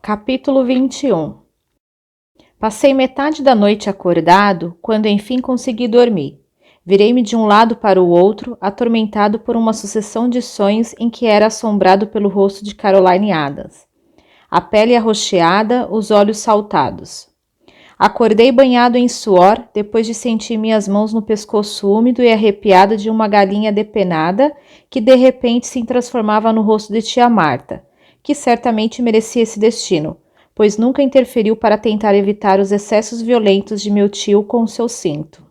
Capítulo 21. Passei metade da noite acordado, quando enfim consegui dormir. Virei-me de um lado para o outro, atormentado por uma sucessão de sonhos em que era assombrado pelo rosto de Caroline Adams. A pele arroxeada, os olhos saltados. Acordei banhado em suor, depois de sentir minhas mãos no pescoço úmido e arrepiado de uma galinha depenada, que de repente se transformava no rosto de tia Marta, que certamente merecia esse destino, pois nunca interferiu para tentar evitar os excessos violentos de meu tio com o seu cinto.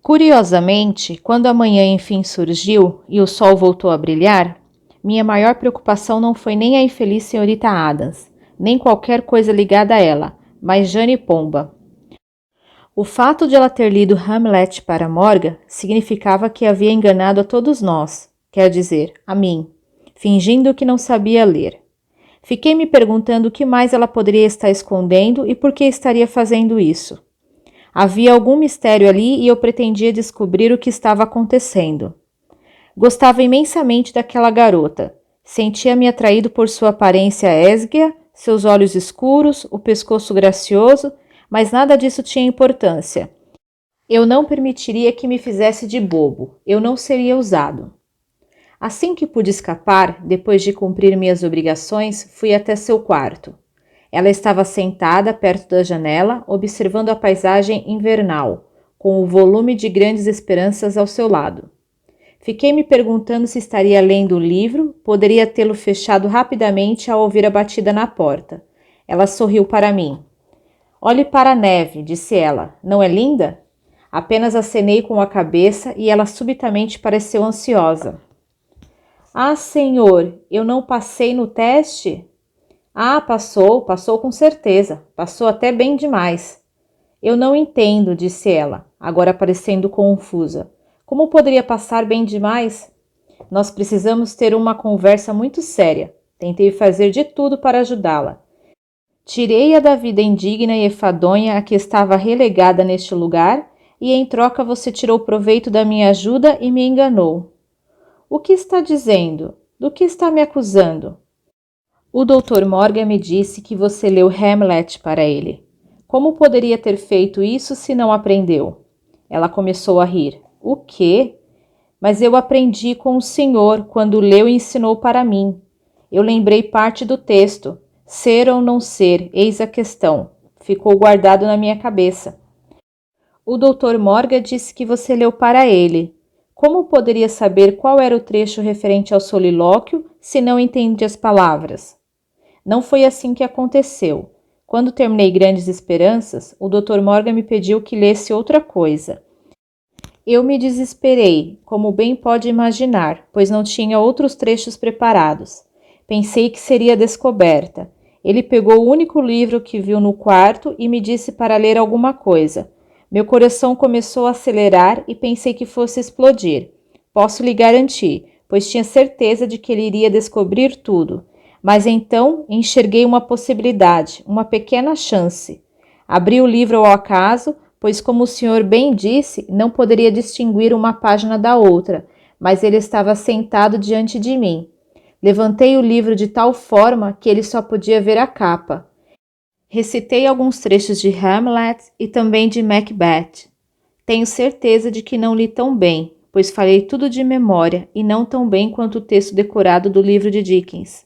Curiosamente, quando a manhã enfim surgiu e o sol voltou a brilhar, minha maior preocupação não foi nem a infeliz senhorita Adams, nem qualquer coisa ligada a ela, mas Jane Pomba. O fato de ela ter lido Hamlet para Morgan significava que havia enganado a todos nós, quer dizer, a mim, fingindo que não sabia ler. Fiquei me perguntando o que mais ela poderia estar escondendo e por que estaria fazendo isso. Havia algum mistério ali e eu pretendia descobrir o que estava acontecendo. Gostava imensamente daquela garota. Sentia-me atraído por sua aparência esguia, seus olhos escuros, o pescoço gracioso, mas nada disso tinha importância. Eu não permitiria que me fizesse de bobo. Eu não seria usado. Assim que pude escapar, depois de cumprir minhas obrigações, fui até seu quarto. Ela estava sentada perto da janela, observando a paisagem invernal, com o volume de Grandes Esperanças ao seu lado. Fiquei me perguntando se estaria lendo o livro, poderia tê-lo fechado rapidamente ao ouvir a batida na porta. Ela sorriu para mim. Olhe para a neve, disse ela. Não é linda? Apenas acenei com a cabeça e ela subitamente pareceu ansiosa. Ah, senhor, eu não passei no teste? Ah, passou com certeza. Passou até bem demais. Eu não entendo, disse ela, agora parecendo confusa. Como poderia passar bem demais? Nós precisamos ter uma conversa muito séria. Tentei fazer de tudo para ajudá-la. Tirei-a da vida indigna e enfadonha a que estava relegada neste lugar e em troca você tirou proveito da minha ajuda e me enganou. O que está dizendo? Do que está me acusando? O Dr. Morgan me disse que você leu Hamlet para ele. Como poderia ter feito isso se não aprendeu? Ela começou a rir. O quê? Mas eu aprendi com o senhor quando leu e ensinou para mim. Eu lembrei parte do texto. Ser ou não ser, eis a questão. Ficou guardado na minha cabeça. O Dr. Morgan disse que você leu para ele. Como poderia saber qual era o trecho referente ao solilóquio se não entende as palavras? Não foi assim que aconteceu. Quando terminei Grandes Esperanças, o Dr. Morgan me pediu que lesse outra coisa. Eu me desesperei, como bem pode imaginar, pois não tinha outros trechos preparados. Pensei que seria descoberta. Ele pegou o único livro que viu no quarto e me disse para ler alguma coisa. Meu coração começou a acelerar e pensei que fosse explodir. Posso lhe garantir, pois tinha certeza de que ele iria descobrir tudo. Mas então enxerguei uma possibilidade, uma pequena chance. Abri o livro ao acaso, pois, como o senhor bem disse, não poderia distinguir uma página da outra, mas ele estava sentado diante de mim. Levantei o livro de tal forma que ele só podia ver a capa. Recitei alguns trechos de Hamlet e também de Macbeth. Tenho certeza de que não li tão bem, pois falei tudo de memória e não tão bem quanto o texto decorado do livro de Dickens.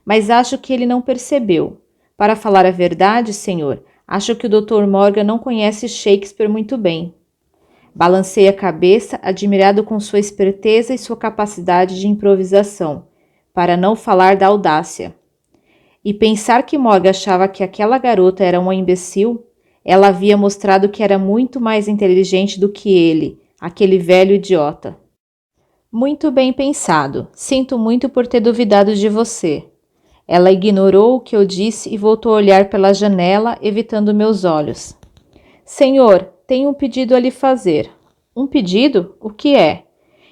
Mas acho que ele não percebeu. Para falar a verdade, senhor, acho que o Dr. Morgan não conhece Shakespeare muito bem. Balancei a cabeça, admirado com sua esperteza e sua capacidade de improvisação, para não falar da audácia. E pensar que Morgan achava que aquela garota era uma imbecil, ela havia mostrado que era muito mais inteligente do que ele, aquele velho idiota. Muito bem pensado. Sinto muito por ter duvidado de você. Ela ignorou o que eu disse e voltou a olhar pela janela, evitando meus olhos. Senhor, tenho um pedido a lhe fazer. Um pedido? O que é?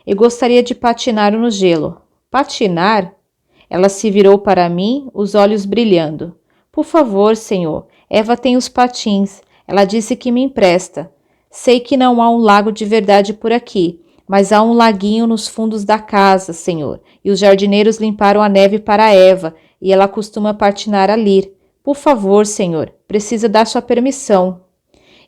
Eu gostaria de patinar no gelo. Patinar? Ela se virou para mim, os olhos brilhando. Por favor, senhor, Eva tem os patins. Ela disse que me empresta. Sei que não há um lago de verdade por aqui, mas há um laguinho nos fundos da casa, senhor, e os jardineiros limparam a neve para Eva, e ela costuma patinar ali. Por favor, senhor, precisa dar sua permissão.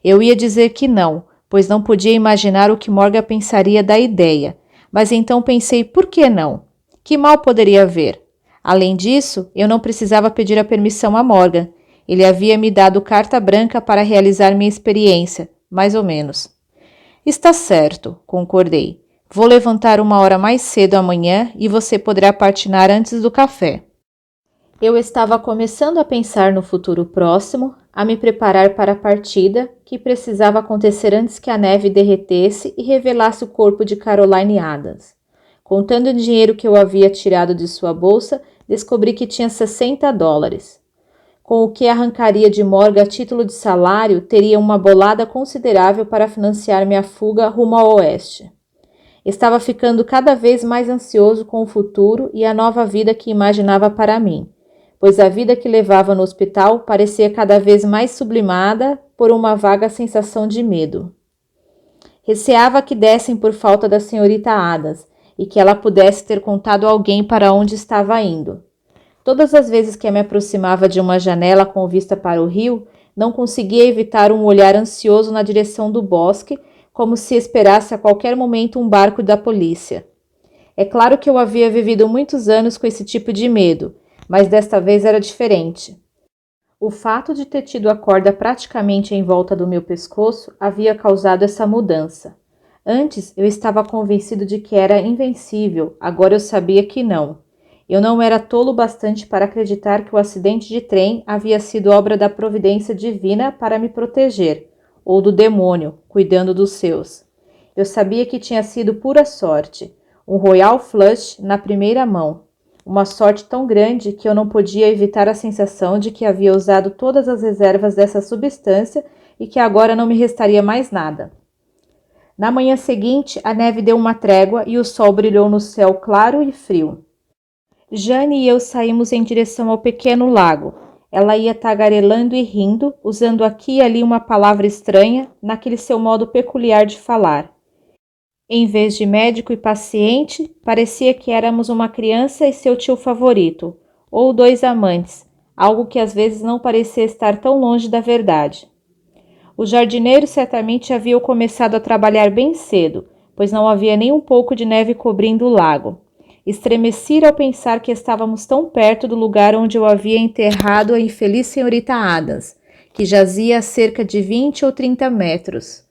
Eu ia dizer que não, pois não podia imaginar o que Morgan pensaria da ideia, mas então pensei, por que não? Que mal poderia haver? Além disso, eu não precisava pedir a permissão a Morgan. Ele havia me dado carta branca para realizar minha experiência, mais ou menos. Está certo, concordei. Vou levantar 1 hora mais cedo amanhã e você poderá patinar antes do café. Eu estava começando a pensar no futuro próximo, a me preparar para a partida, que precisava acontecer antes que a neve derretesse e revelasse o corpo de Caroline Adams. Contando o dinheiro que eu havia tirado de sua bolsa, descobri que tinha $60. Com o que arrancaria de Morgan a título de salário, teria uma bolada considerável para financiar minha fuga rumo ao oeste. Estava ficando cada vez mais ansioso com o futuro e a nova vida que imaginava para mim, pois a vida que levava no hospital parecia cada vez mais sublimada por uma vaga sensação de medo. Receava que dessem por falta da senhorita Adams e que ela pudesse ter contado a alguém para onde estava indo. Todas as vezes que me aproximava de uma janela com vista para o rio, não conseguia evitar um olhar ansioso na direção do bosque, como se esperasse a qualquer momento um barco da polícia. É claro que eu havia vivido muitos anos com esse tipo de medo, mas desta vez era diferente. O fato de ter tido a corda praticamente em volta do meu pescoço havia causado essa mudança. Antes eu estava convencido de que era invencível, agora eu sabia que não. Eu não era tolo bastante para acreditar que o acidente de trem havia sido obra da providência divina para me proteger, ou do demônio, cuidando dos seus. Eu sabia que tinha sido pura sorte, um royal flush na primeira mão. Uma sorte tão grande que eu não podia evitar a sensação de que havia usado todas as reservas dessa substância e que agora não me restaria mais nada. Na manhã seguinte, a neve deu uma trégua e o sol brilhou no céu claro e frio. Jane e eu saímos em direção ao pequeno lago. Ela ia tagarelando e rindo, usando aqui e ali uma palavra estranha, naquele seu modo peculiar de falar. Em vez de médico e paciente, parecia que éramos uma criança e seu tio favorito, ou dois amantes, algo que às vezes não parecia estar tão longe da verdade. Os jardineiros certamente haviam começado a trabalhar bem cedo, pois não havia nem um pouco de neve cobrindo o lago. Estremeci ao pensar que estávamos tão perto do lugar onde eu havia enterrado a infeliz senhorita Adams, que jazia a cerca de 20 ou 30 metros.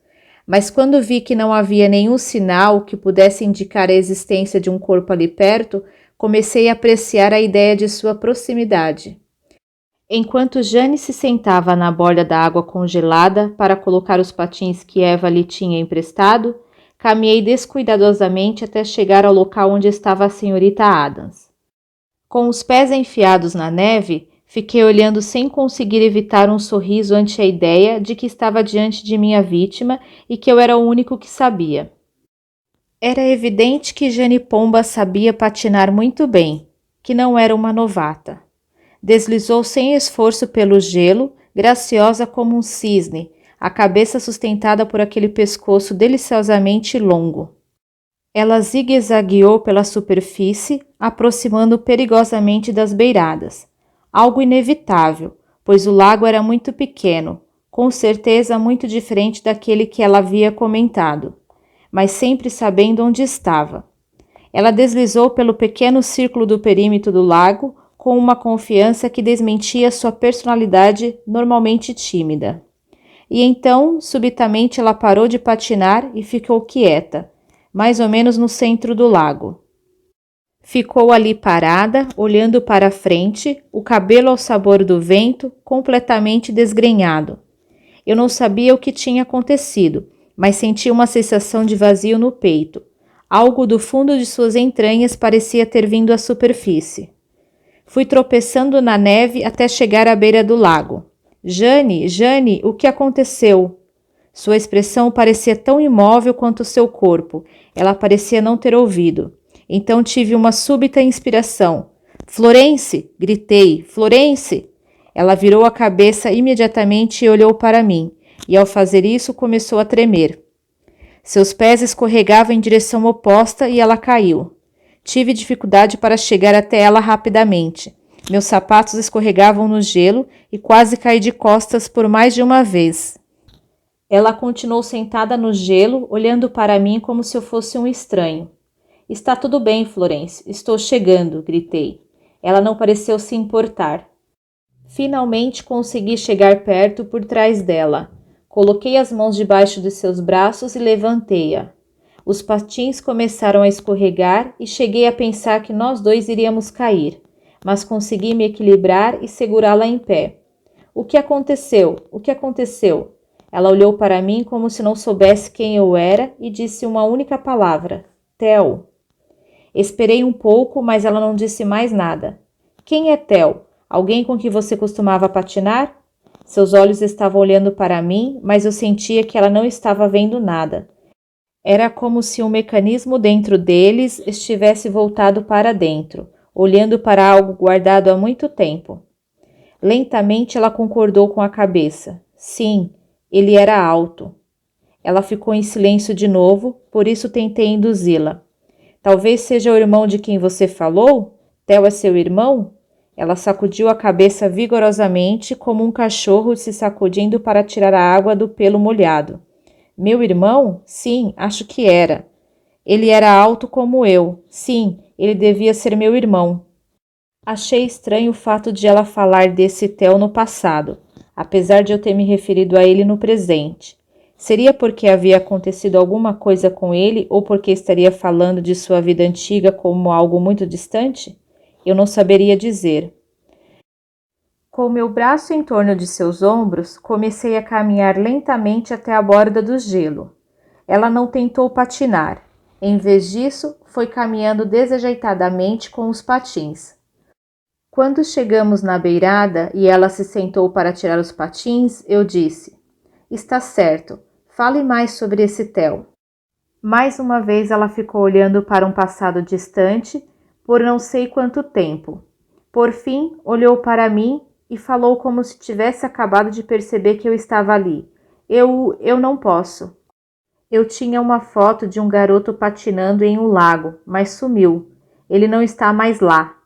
Mas quando vi que não havia nenhum sinal que pudesse indicar a existência de um corpo ali perto, comecei a apreciar a ideia de sua proximidade. Enquanto Jane se sentava na borda da água congelada para colocar os patins que Eva lhe tinha emprestado, caminhei descuidadosamente até chegar ao local onde estava a senhorita Adams. Com os pés enfiados na neve, fiquei olhando sem conseguir evitar um sorriso ante a ideia de que estava diante de minha vítima e que eu era o único que sabia. Era evidente que Jane Pomba sabia patinar muito bem, que não era uma novata. Deslizou sem esforço pelo gelo, graciosa como um cisne, a cabeça sustentada por aquele pescoço deliciosamente longo. Ela zigue-zagueou pela superfície, aproximando perigosamente das beiradas. Algo inevitável, pois o lago era muito pequeno, com certeza muito diferente daquele que ela havia comentado, mas sempre sabendo onde estava. Ela deslizou pelo pequeno círculo do perímetro do lago com uma confiança que desmentia sua personalidade normalmente tímida. E então, subitamente, ela parou de patinar e ficou quieta, mais ou menos no centro do lago. Ficou ali parada, olhando para a frente, o cabelo ao sabor do vento, completamente desgrenhado. Eu não sabia o que tinha acontecido, mas senti uma sensação de vazio no peito. Algo do fundo de suas entranhas parecia ter vindo à superfície. Fui tropeçando na neve até chegar à beira do lago. Jane, Jane, o que aconteceu? Sua expressão parecia tão imóvel quanto seu corpo. Ela parecia não ter ouvido. Então tive uma súbita inspiração. Florence! Gritei. Florence! Ela virou a cabeça imediatamente e olhou para mim, e ao fazer isso começou a tremer. Seus pés escorregavam em direção oposta e ela caiu. Tive dificuldade para chegar até ela rapidamente. Meus sapatos escorregavam no gelo e quase caí de costas por mais de uma vez. Ela continuou sentada no gelo, olhando para mim como se eu fosse um estranho. Está tudo bem, Florence. Estou chegando, gritei. Ela não pareceu se importar. Finalmente consegui chegar perto por trás dela. Coloquei as mãos debaixo de seus braços e levantei-a. Os patins começaram a escorregar e cheguei a pensar que nós dois iríamos cair, mas consegui me equilibrar e segurá-la em pé. O que aconteceu? O que aconteceu? Ela olhou para mim como se não soubesse quem eu era e disse uma única palavra: Theo. Esperei um pouco, mas ela não disse mais nada. Quem é Theo? Alguém com que você costumava patinar? Seus olhos estavam olhando para mim, mas eu sentia que ela não estava vendo nada. Era como se um mecanismo dentro deles estivesse voltado para dentro, olhando para algo guardado há muito tempo. Lentamente ela concordou com a cabeça. Sim, ele era alto. Ela ficou em silêncio de novo, por isso tentei induzi-la. Talvez seja o irmão de quem você falou? Theo é seu irmão? Ela sacudiu a cabeça vigorosamente, como um cachorro se sacudindo para tirar a água do pelo molhado. Meu irmão? Sim, acho que era. Ele era alto como eu. Sim, ele devia ser meu irmão. Achei estranho o fato de ela falar desse Theo no passado, apesar de eu ter me referido a ele no presente. Seria porque havia acontecido alguma coisa com ele ou porque estaria falando de sua vida antiga como algo muito distante? Eu não saberia dizer. Com meu braço em torno de seus ombros, comecei a caminhar lentamente até a borda do gelo. Ela não tentou patinar. Em vez disso, foi caminhando desajeitadamente com os patins. Quando chegamos na beirada e ela se sentou para tirar os patins, eu disse: Está certo. Fale mais sobre esse Theo. Mais uma vez ela ficou olhando para um passado distante, por não sei quanto tempo. Por fim, olhou para mim e falou como se tivesse acabado de perceber que eu estava ali. Eu não posso. Eu tinha uma foto de um garoto patinando em um lago, mas sumiu. Ele não está mais lá.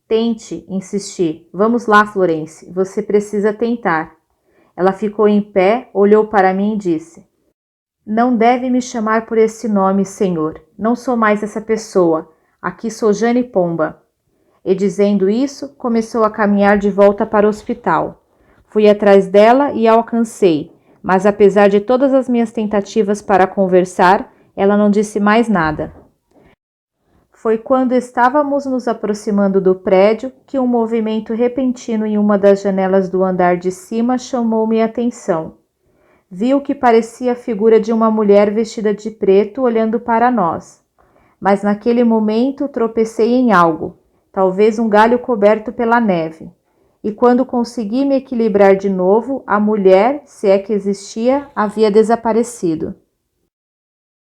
Tente, insisti. Vamos lá, Florence, você precisa tentar. Ela ficou em pé, olhou para mim e disse: Não deve me chamar por esse nome, senhor. Não sou mais essa pessoa. Aqui sou Jane Pomba. E dizendo isso, começou a caminhar de volta para o hospital. Fui atrás dela e a alcancei, mas apesar de todas as minhas tentativas para conversar, ela não disse mais nada. Foi quando estávamos nos aproximando do prédio que um movimento repentino em uma das janelas do andar de cima chamou minha atenção. Vi o que parecia a figura de uma mulher vestida de preto olhando para nós. Mas naquele momento tropecei em algo, talvez um galho coberto pela neve. E quando consegui me equilibrar de novo, a mulher, se é que existia, havia desaparecido.